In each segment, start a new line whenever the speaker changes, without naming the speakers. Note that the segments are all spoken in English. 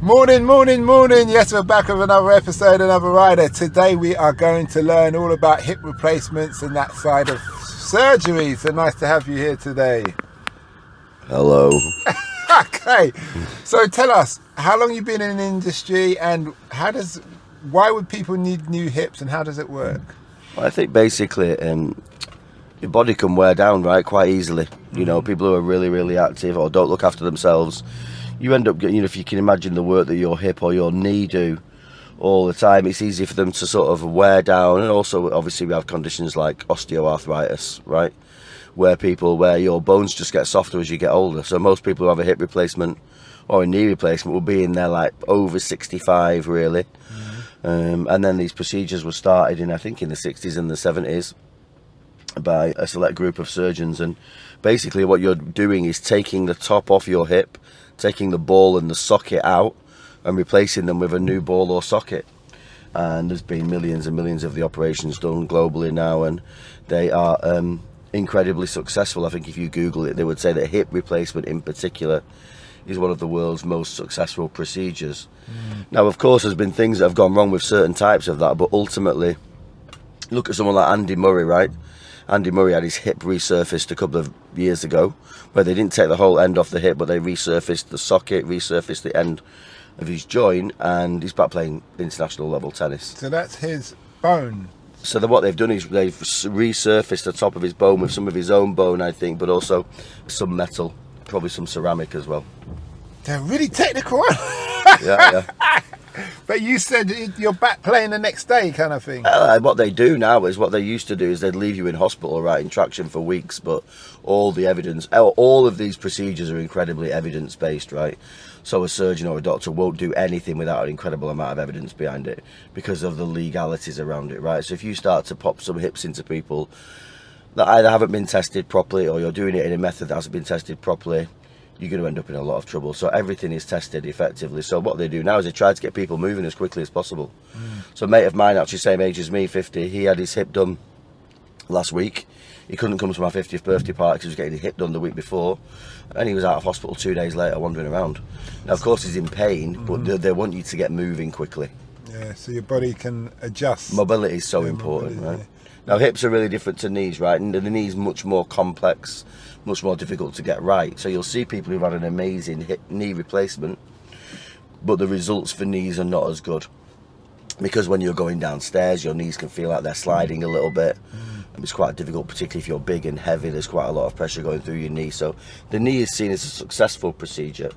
Morning, morning, morning. Yes, we're back with another episode, another rider. Today we are going to learn all about hip replacements and that side of surgery. So nice to have you here today.
Hello.
Okay, so tell us, how long you been in the industry and why would people need new hips and how does it work?
Well, I think basically your body can wear down, right, quite easily. You know, people who are really, really active or don't look after themselves, you end up getting, if you can imagine the work that your hip or your knee do all the time, it's easy for them to sort of wear down. And also, obviously, we have conditions like osteoarthritis, right, where your bones just get softer as you get older. So most people who have a hip replacement or a knee replacement will be in there like over 65, really. And then these procedures were started in, I think, in the 60s and the 70s by a select group of surgeons. And basically what you're doing is taking the top off your hip, taking the ball and the socket out and replacing them with a new ball or socket. And there's been millions and millions of the operations done globally now, and they are incredibly successful. I think if you Google it, they would say that hip replacement in particular is one of the world's most successful procedures. Now, of course, there's been things that have gone wrong with certain types of that, but ultimately, look at someone like Andy Murray, right? Andy Murray had his hip resurfaced a couple of years ago, where they didn't take the whole end off the hip, but they resurfaced the socket, resurfaced the end of his joint, and he's back playing international level tennis.
So that's his bone.
So what they've done is they've resurfaced the top of his bone with some of his own bone, I think, but also some metal, probably some ceramic as well.
They're really technical.
Yeah.
But you said you're back playing the next day kind of thing.
What they do now is what they used to do is they'd leave you in hospital, right, in traction for weeks, but all the evidence, all of these procedures are incredibly evidence-based, right? So a surgeon or a doctor won't do anything without an incredible amount of evidence behind it because of the legalities around it, right? So if you start to pop some hips into people that either haven't been tested properly or you're doing it in a method that hasn't been tested properly, you're going to end up in a lot of trouble. So everything is tested effectively. So what they do now is they try to get people moving as quickly as possible. So a mate of mine, actually same age as me, 50, he had his hip done last week. He couldn't come to my 50th birthday party because he was getting his hip done the week before, and he was out of hospital 2 days later wandering around. Now, of course, he's in pain, but they want you to get moving quickly.
Yeah, so your body can adjust.
Mobility is so important, right? Yeah. Now, hips are really different to knees, right? And the knee's much more complex, much more difficult to get right. So you'll see people who've had an amazing hip knee replacement, but the results for knees are not as good. Because when you're going downstairs, your knees can feel like they're sliding a little bit. And it's quite difficult, particularly if you're big and heavy. There's quite a lot of pressure going through your knee. So the knee is seen as a successful procedure,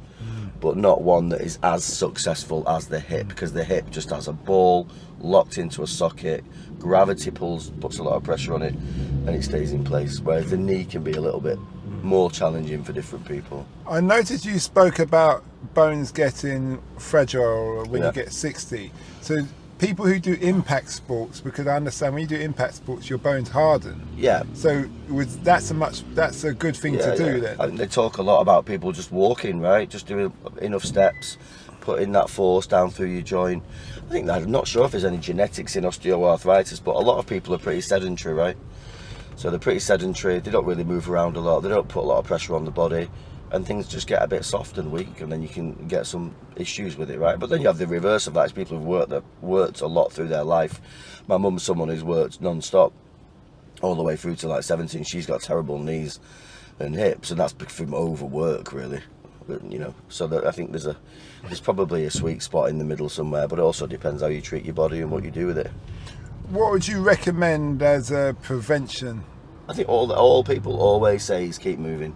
but not one that is as successful as the hip, because the hip just has a ball locked into a socket. Gravity puts a lot of pressure on it, and it stays in place. Whereas the knee can be a little bit more challenging for different people.
I noticed you spoke about bones getting fragile when you get 60. So people who do impact sports, because I understand when you do impact sports, your bones harden.
Yeah.
So that's a good thing to do then.
And they talk a lot about people just walking, right? Just doing enough steps, putting that force down through your joint. I'm not sure if there's any genetics in osteoarthritis, but a lot of people are pretty sedentary, right? So they're pretty sedentary, they don't really move around a lot, they don't put a lot of pressure on the body, and things just get a bit soft and weak, and then you can get some issues with it, right? But then you have the reverse of that, is people who've worked a lot through their life. My mum's someone who's worked non-stop all the way through to like 17. She's got terrible knees and hips, and that's from overwork, really. You know, so I think there's probably a sweet spot in the middle somewhere, but it also depends how you treat your body and what you do with it.
What would you recommend as a prevention?
I think all people always say is keep moving,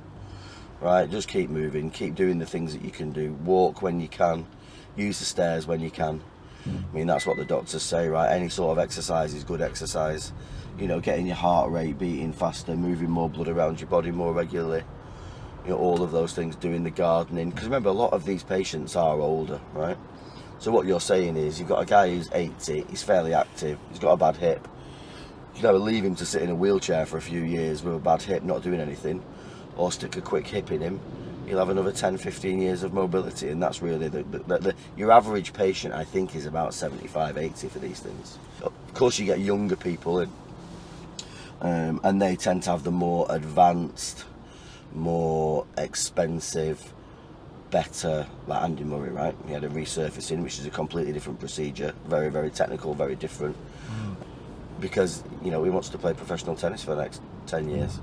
right? Just keep moving, keep doing the things that you can do. Walk when you can, use the stairs when you can. I mean, that's what the doctors say, right? Any sort of exercise is good exercise. You know, getting your heart rate beating faster, moving more blood around your body more regularly. You know, all of those things, doing the gardening. Because remember, a lot of these patients are older, right? So what you're saying is, you've got a guy who's 80, he's fairly active, he's got a bad hip. You can either leave him to sit in a wheelchair for a few years with a bad hip, not doing anything, or stick a quick hip in him. You'll have another 10, 15 years of mobility, and that's really your average patient, I think, is about 75, 80 for these things. Of course, you get younger people in, and they tend to have the more advanced, more expensive better, like Andy Murray, right? He had a resurfacing, which is a completely different procedure, very, very technical, very different. Because, he wants to play professional tennis for the next 10 years.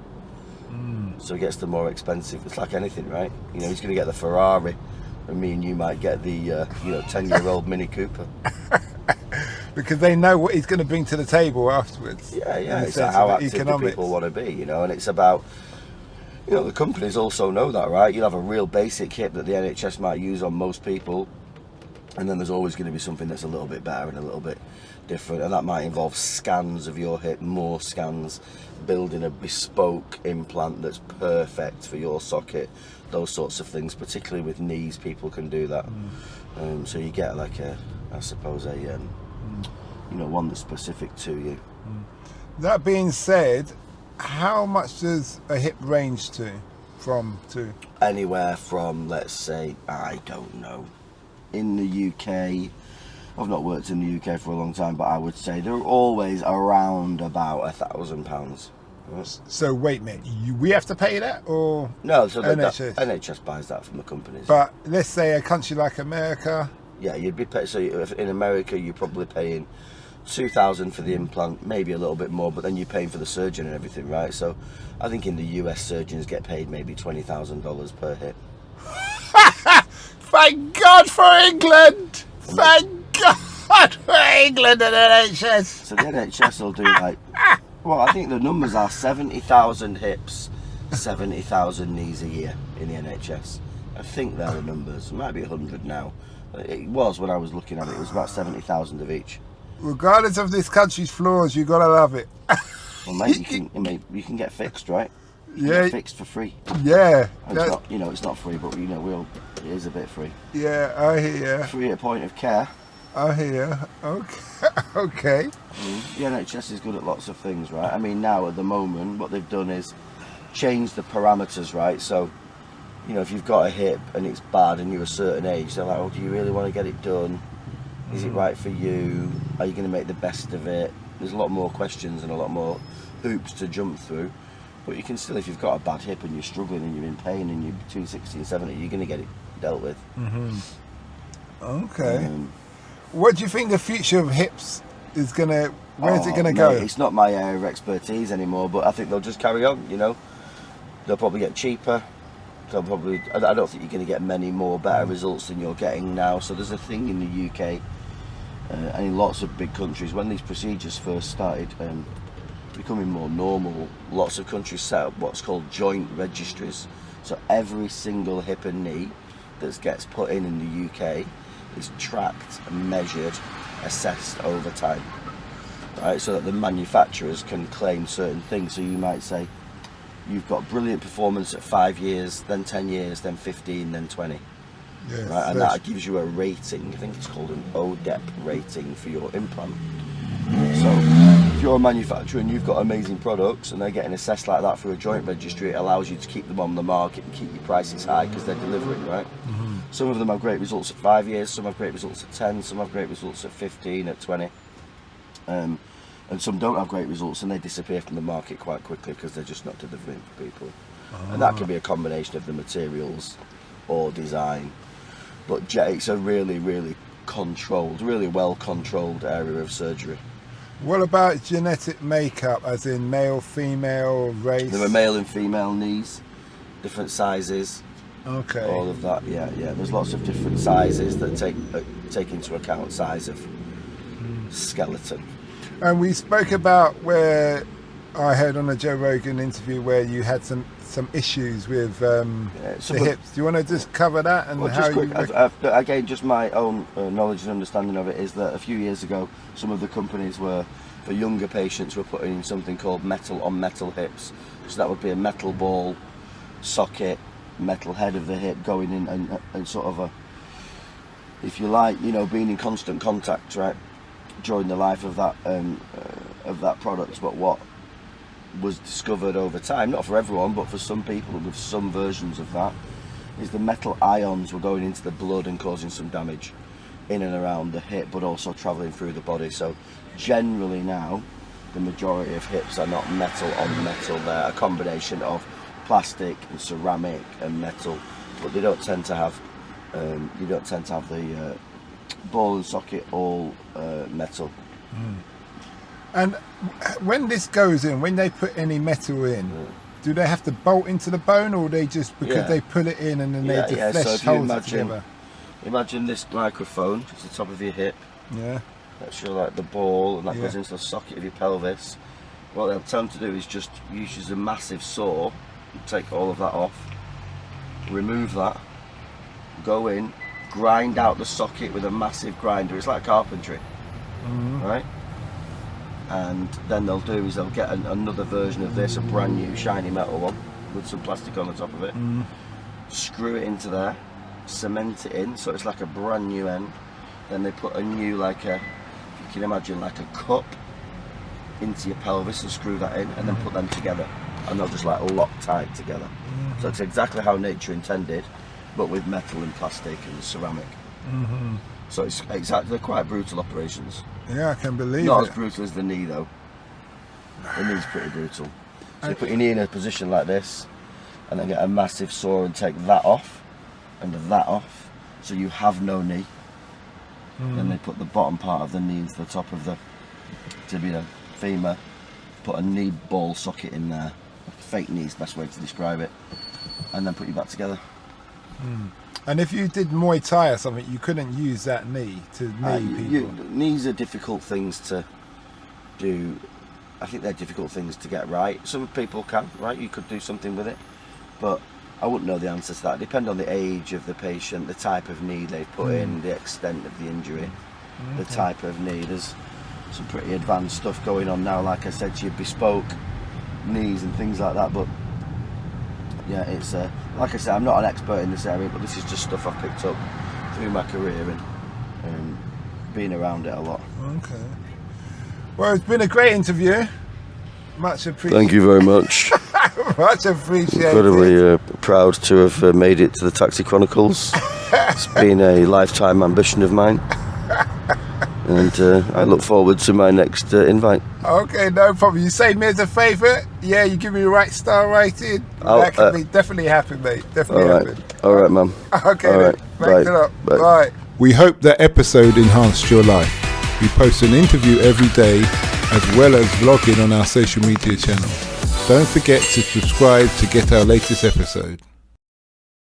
So he gets the more expensive, it's like anything, right? He's going to get the Ferrari, and me and you might get the, 10-year-old Mini Cooper.
Because they know what he's going to bring to the table afterwards.
Yeah, it's like how active do people want to be, and it's about, the companies also know that, right? You'll have a real basic hip that the NHS might use on most people, and then there's always going to be something that's a little bit better and a little bit different, and that might involve scans of your hip, more scans, building a bespoke implant that's perfect for your socket, those sorts of things. Particularly with knees, people can do that. So you get like one that's specific to you.
That being said, how much does a hip range to?
Anywhere from, let's say, I don't know. In the UK, I've not worked in the UK for a long time, but I would say they're always around about £1,000.
So wait a minute, we have to pay that, or
no? So
NHS?
NHS buys that from the companies.
But let's say a country like America.
Yeah, you'd be paying. So in America, you're probably paying $2,000 for the implant, maybe a little bit more, but then you're paying for the surgeon and everything, right? So I think in the US, surgeons get paid maybe $20,000 per hip.
Thank God for England! Thank God for England and NHS!
So the NHS will do I think the numbers are 70,000 hips, 70,000 knees a year in the NHS. I think they're the numbers. It might be 100 now. It was when I was looking at it. It was about 70,000 of each.
Regardless of this country's flaws, you gotta love it.
Well, mate, you can get fixed, right? You can get fixed for free.
Yeah.
It's not free, but it is a bit free.
Yeah, I hear.
Free at point of care.
I hear. Okay.
The NHS is good at lots of things, right? I mean, now at the moment, what they've done is change the parameters, right? So, if you've got a hip and it's bad and you're a certain age, they're like, oh, do you really want to get it done? Is it right for you? Are you going to make the best of it? There's a lot more questions and a lot more hoops to jump through. But you can still, if you've got a bad hip and you're struggling and you're in pain and you're between 60 and 70, you're going to get it dealt with.
Okay. What do you think the future of hips is going to, where's it going to go?
It's not my area of expertise anymore, but I think they'll just carry on, They'll probably get cheaper. I don't think you're going to get many more better results than you're getting now. So there's a thing in the UK and in lots of big countries, when these procedures first started becoming more normal, lots of countries set up what's called joint registries. So every single hip and knee that gets put in the UK is tracked, measured, assessed over time, right? So that the manufacturers can claim certain things. So you might say, you've got brilliant performance at 5 years, then 10 years, then 15, then 20.
Yes,
right? And that gives you a rating. I think it's called an ODEP rating for your implant. So if you're a manufacturer and you've got amazing products and they're getting assessed like that through a joint registry, it allows you to keep them on the market and keep your prices high because they're delivering, right? Some of them have great results at 5 years, some have great results at 10, some have great results at 15, at 20. And some don't have great results and they disappear from the market quite quickly because they're just not delivering for people. And that can be a combination of the materials or design. But it's a really, really controlled, really well controlled area of surgery.
What about genetic makeup, as in male, female, race?
There are male and female knees, different sizes.
Okay.
All of that, yeah. There's lots of different sizes that take into account size of skeleton.
And we spoke about where I heard on a Joe Rogan interview where you had some issues with the hips. Do you want to just cover that and how
just quick, again, just my own knowledge and understanding of it is that a few years ago, some of the companies for younger patients were putting in something called metal on metal hips. So that would be a metal ball socket, metal head of the hip going in and sort of if you like, being in constant contact, right, during the life of that product. But what was discovered over time, not for everyone, but for some people with some versions of that, is the metal ions were going into the blood and causing some damage in and around the hip, but also travelling through the body. So generally now, the majority of hips are not metal on metal. They're a combination of plastic and ceramic and metal, but they don't tend to have You don't tend to have the ball and socket all metal.
And when this goes in, when they put any metal in, do they have to bolt into the bone, or they just because they pull it in and then they just flesh holds it together?
Imagine this microphone, it's the top of your hip.
Yeah.
That's your like the ball, and that goes into the socket of your pelvis. What they'll tend to do is just use a massive saw, take all of that off, remove that, go in, grind out the socket with a massive grinder. It's like carpentry, right? And then they'll do is they'll get another version of this, a brand new shiny metal one with some plastic on the top of it, screw it into there, cement it in so it's like a brand new end. Then they put a new, if you can imagine, like a cup into your pelvis and screw that in, and then put them together, and they'll just like lock tight together. So it's exactly how nature intended, but with metal and plastic and ceramic. So it's exactly, they're quite brutal operations.
Yeah, I can believe
Not
it.
as brutal as the knee though. The knee's pretty brutal. So you put your knee in a position like this, and then get a massive saw and take that off and that off, so you have no knee. Then they put the bottom part of the knee into the top of the tibia, femur, put a knee ball socket in there, like a fake knee is the best way to describe it, and then put you back together.
And if you did Muay Thai or something, you couldn't use that knee to knee people.
Knees are difficult things to do. I think they're difficult things to get right. Some people can, right? You could do something with it, but I wouldn't know the answer to that. It depends on the age of the patient, the type of knee they've put in, the extent of the injury, the type of knee. There's some pretty advanced stuff going on now, like I said to you, bespoke knees and things like that. But yeah, it's like I said, I'm not an expert in this area, but this is just stuff I've picked up through my career and being around it a lot.
Okay. Well, it's been a great interview. Much appreciated.
Thank you very much.
Much appreciated.
Incredibly proud to have made it to the Taxi Chronicles. It's been a lifetime ambition of mine, and I look forward to my next invite.
Okay, no problem. You say me as a favourite? Yeah, you give me the right star rating? That can be definitely happen, mate. Definitely happen.
All right, man.
Okay,
all right.
Thanks a lot.
Bye.
Bye. We hope that episode enhanced your life. We post an interview every day, as well as vlogging on our social media channel. Don't forget to subscribe to get our latest episode.